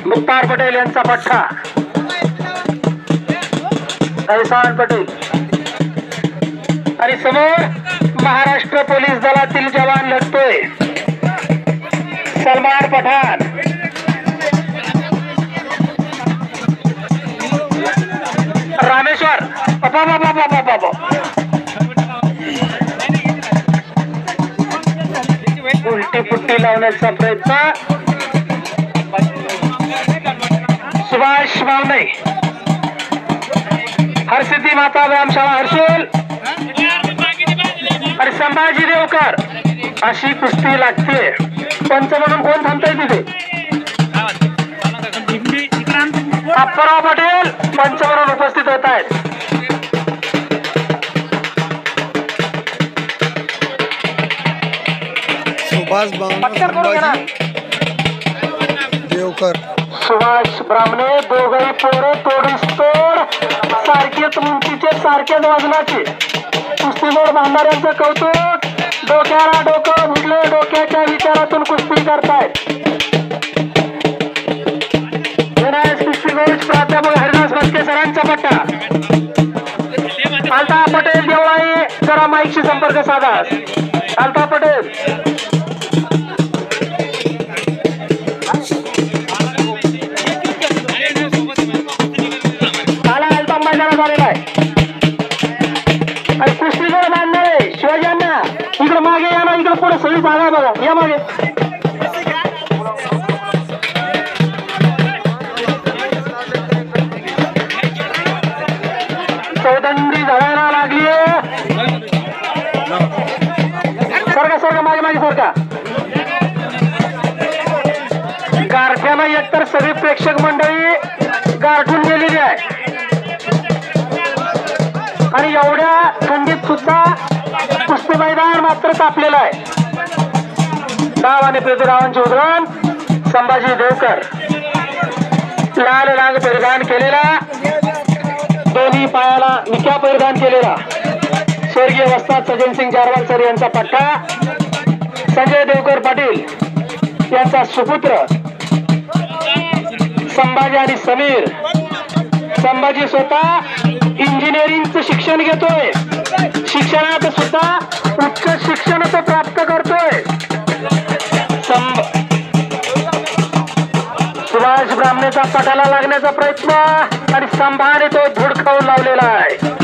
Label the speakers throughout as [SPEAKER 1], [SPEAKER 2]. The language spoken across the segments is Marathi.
[SPEAKER 1] मुक्तार पटेल यांचा पठ्ठा ऐसान पटेल आणि समोर महाराष्ट्र पोलीस दलातील जवान लढतोय सलमान पठाण. रामेश्वर उलटी पुट्टी लावण्याचा प्रयत्न. सुभाष बावणे हरसिद्धी माता व्यायामशाळा हर्सूल आणि संभाजी देवकर अशी कुस्ती लागते. पंच म्हणून कोण थांबताय तिथे? अप्पाराव पटेल पंच म्हणून उपस्थित होत आहेत.
[SPEAKER 2] सुभाष देवकर
[SPEAKER 1] सुभाष ब्राह्मणे दोघही पोरं तोडीस्तोड सारखेच उंचीचे सारखेच वजनाचे कुस्तीजोड बांधणाऱ्यांचं कौतुक. डोक्याला डोकं भिडले डोक्याच्या विचारातून कुस्ती करतायत. कुस्ती कोच प्राध्यापक हरिदास भटके सरांचा पट्टा. अलता पटेल देवळाई जरा माईकशी संपर्क साधा. अलता पटेल झालेला आहे आणि कुस्तीजोड बांधणारे शिवाजींना इकडे मागे या ना. इकडे पुढे सगळी जागा बघा. या मागे चौदंडी झळायला लागली. सरका सरका मागे मागे सरका. गारठ्याला एकतर सगळी प्रेक्षक मंडळी गारठून गेलेली आहे आणि एवढ्या थंडीत सुद्धा कुस्ती मैदान मात्र तापलेलं आहे. डाव आणि प्रतिडावांचे उदाहरण संभाजी देवकर. लाल रंग परिधान केलेला दोन्ही पायाला निक्या परिधान केलेला स्वर्गीय वस्ताद सज्जनसिंग जारवाल सर यांचा पट्टा. संजय देवकर पाटील यांचा सुपुत्र संभाजी आणि समीर. संभाजी स्वतः इंजिनिअरिंगचं शिक्षण घेतोय. शिक्षणात सुद्धा उच्च शिक्षण तो प्राप्त करतोय. सुभाष ब्राह्मणेचा पटाला लागण्याचा प्रयत्न आणि संभाने तो धुडकावून लावलेला आहे.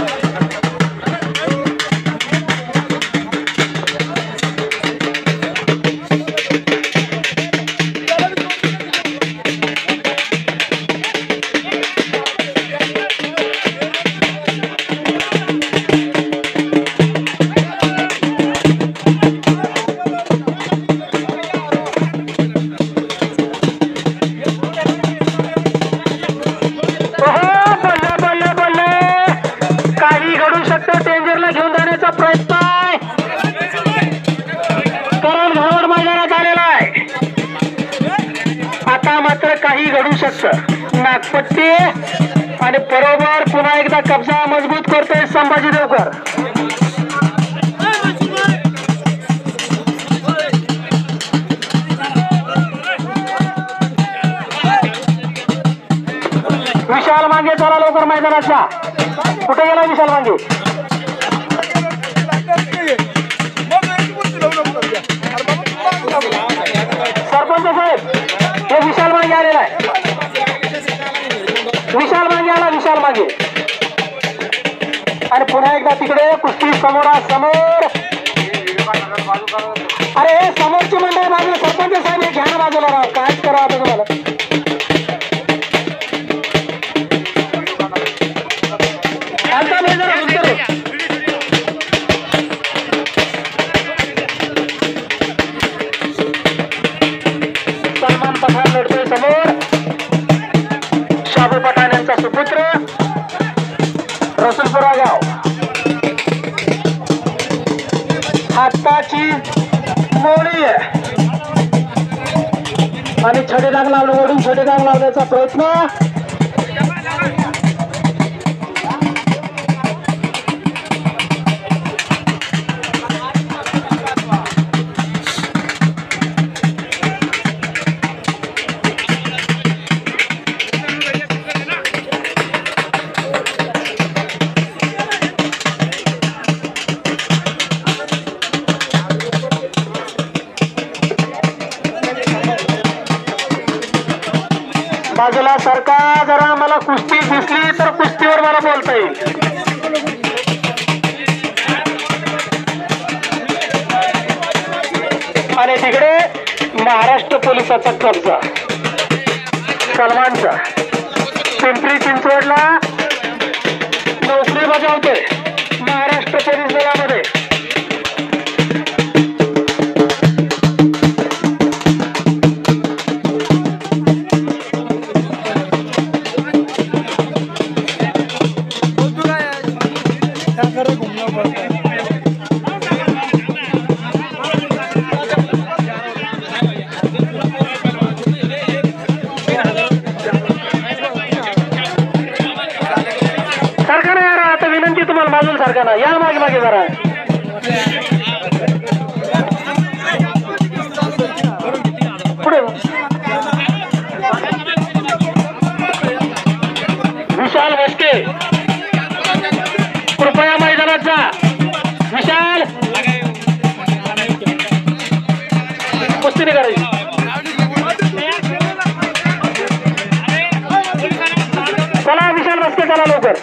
[SPEAKER 1] घडू शकतं. नागपट्टी आणि बरोबर पुन्हा एकदा कब्जा मजबूत करतोय संभाजी देवकर. विशाल मांगे चला लवकर मैदानाचा. कुठे गेला विशाल मांगे? सरपंच साहेब हे विशाल मांगे आलेला आहे. विशाल मांगे आला. विशाल मांगे आणि पुन्हा एकदा तिकडे कुस्ती समोरासमोर. अरे हे समोरची मंडळी बाजूला. सरपंच साहेब हे घ्या ना बाजूला राव. काय करावं आता तुम्हाला? सलमान पठाण लढतोय समोर. शाबू पठाण यांचा सुपुत्र रसूलपुरा गाव. हाताची मोडी आणि छडेडाग लावलं. ओढून छडेडाग लावण्याचा प्रयत्न. बाजूला सारखा जरा मला कुस्ती दिसली तर कुस्तीवर मला बोलता येईल. आणि तिकडे महाराष्ट्र पोलिसाचा कब्जा सलमानचा. पिंपरी चिंचवडला नोकरी बजावतोय महाराष्ट्र पोलीस दलामध्ये. सरकार यार आता विनंती तुम्हाला बाजूला सारखा ना या मागे मागे जरा. पुढे विशाल बसके कृपया मैदानात जा. विशाल कुस्ती नाही करायची. चला विशाल बसके चला लवकर.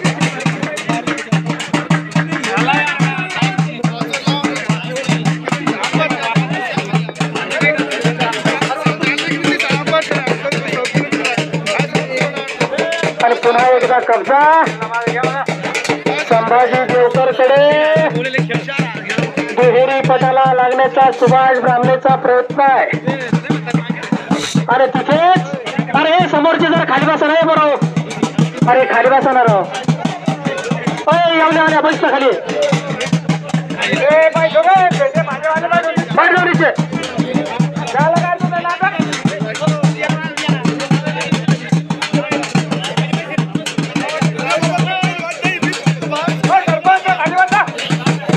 [SPEAKER 1] आणि पुन्हा एकदा कब्जा संभाजी देवकरकडे. दुहेरी पटाला लागण्याचा सुभाष ब्राह्मणेचा प्रयत्न आहे. अरे तिथेच अरे समोरची जर खाली बसा नाही बरोबर. अरे खाली बसा ना राव. येऊन आल्या बस ना खाली.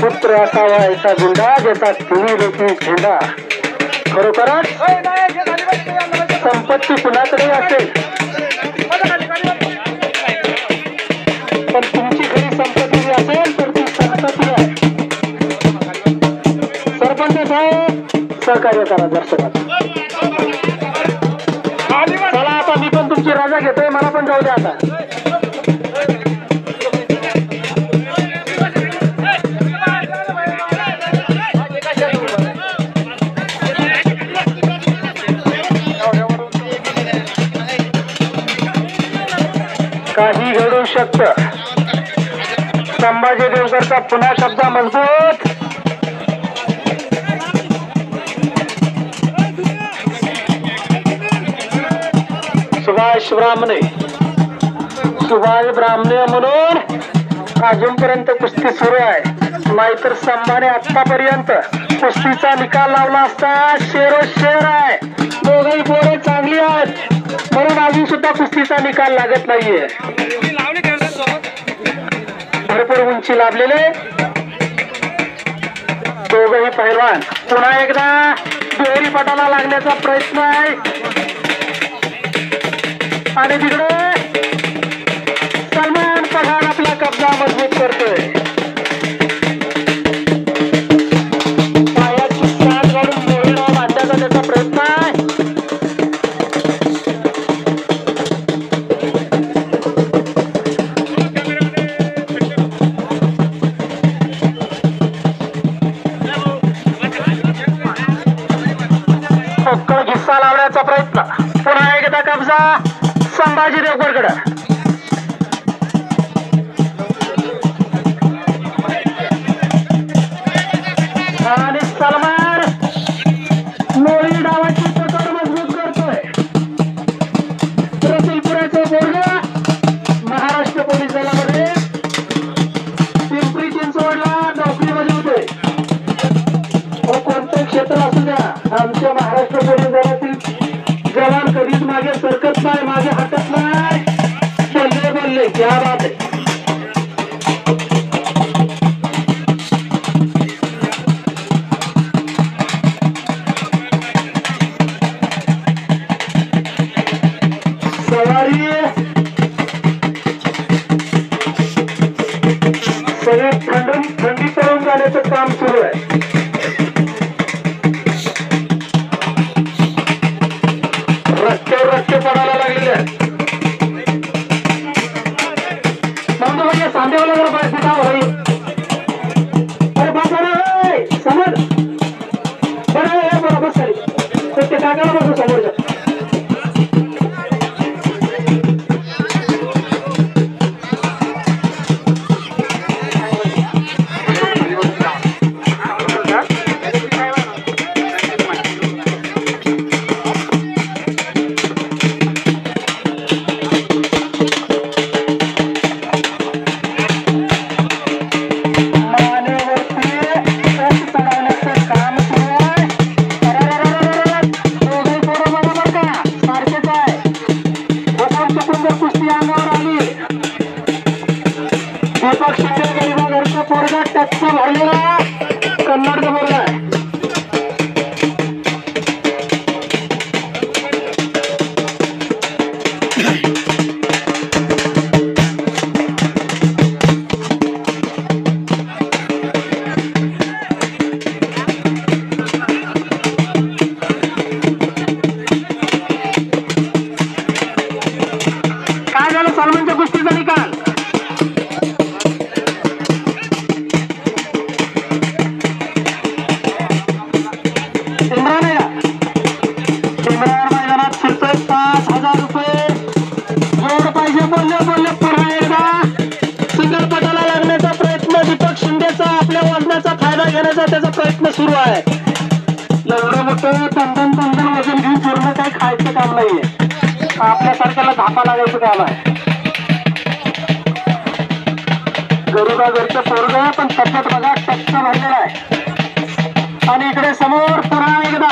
[SPEAKER 1] पुत्र असावा याचा गुंडा ज्याचा तिन्ही लोकी झेंडा. खरोखरच संपत्ती कुणाकडे असेल पण तुमची खरी संपत्ती असेल तर ती संपत्ती आहे. सरपंच साहेब सहकार्य करा दर्शकात. चला आता मी पण तुमची रजा घेतोय. मला पण जाऊ द्या आता. काही घडू शकतं. संभाजी देवकरचा पुन्हा कब्जा मजबूत. सुभाष ब्राह्मणे म्हणून अजूनपर्यंत कुस्ती सुरू आहे. नाहीतर संभाने आतापर्यंत कुस्तीचा निकाल लावला असता. शेरोशेर आहे. दोघही पोरे चांगली आहेत म्हणून अजून सुद्धा कुस्तीचा निकाल लागत नाहीये. भरपूर उंची लाभलेले दोघही पैलवान. पुन्हा एकदा दुहेरी पटाला लागण्याचा प्रयत्न आहे. आणि तिकडे सलमान पठाण आपला कब्जा मजबूत करतोय. पायाची साथ काढून मोहित बांधण्याचा त्याचा प्रयत्न आहे. घिस्सा लावण्याचा प्रयत्न. पुन्हा एकदा कब्जा संभाजी देवकरकडे. आणि सलमान मोळी डावाची पकड मजबूत करतोय. रसूलपुराचे बोर्ग महाराष्ट्र पोलीस दलामध्ये पिंपरी चिंचवडला नोकरी बजावतोय. कोणतं क्षेत्र असू द्या आमच्या महाराष्ट्र पोलीस दलातील जवान कधीच मागे सरकत नाही, मागे हटत नाही. बोलले क्या बात आहे. सवारी सगळ्यात थंडी पळून जाण्याचं काम सुरू आहे. रस्ते पडायला लागलेले आहेत. मैदानात फिरतोय 5,000 रुपये जोड पाहिजे. बोलले पुन्हा एकदा सिंगल पटाला लागण्याचा प्रयत्न दीपक शिंदेचा, आपल्या वजनाचा फायदा घेण्याचा त्याचा प्रयत्न सुरू आहे. एवढं मोठं तंदन वजन घेऊन फिरणं काही खायचं काम नाहीये, आपल्यासारख्याला धापा लागायचं काम आहे. गरीबागरचं पोरग पण तब्येत बघा टच्च भरलेला आहे. आणि इकडे समोर पुन्हा एकदा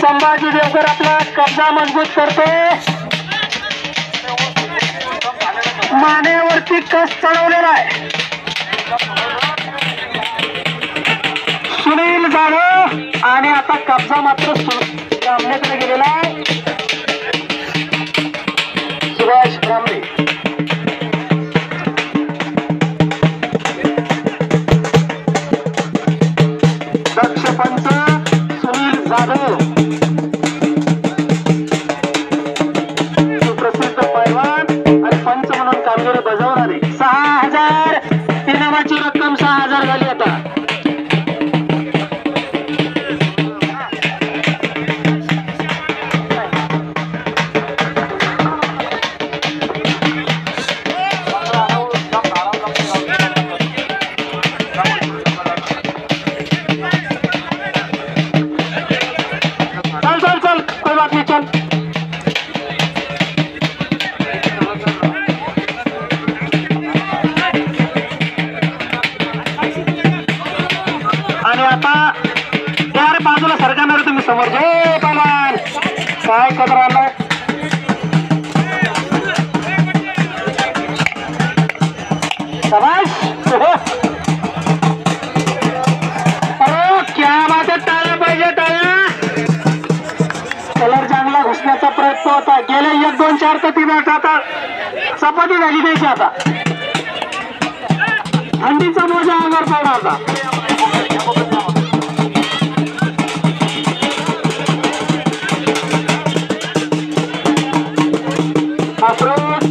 [SPEAKER 1] संभाजी देवकर आपला कब्जा मजबूत करतोय. मानेवरती कस चढवलेला आहे. सुनील जाधव आणि आता कब्जा मात्र सामन्याकडे गेलेला आहे. सुभाष ब्राह्मणे दक्ष पंच सुनील जाधव सुप्रसिद्ध पैलवान आणि पंच म्हणून कामगिरी बजावणारे. 6,000 इनामाची रक्कम 6,000 झाली आता. चल कोई बात नहीं, चल. आणि आता यार बाजूला सरकारणार तुम्ही समोर जे पालन काय कदर आलाय. शाबाश. अरे क्या बात आहे. टाळ्या पाहिजे, टाळ्या. कलर चांगला घुसण्याचा प्रयत्न होता. गेले 1, 2, 4 तर ती बॅट आता चपाती झाली द्यायची. आता थंडीचा मोजा अंगावर पडला होता. अफरोज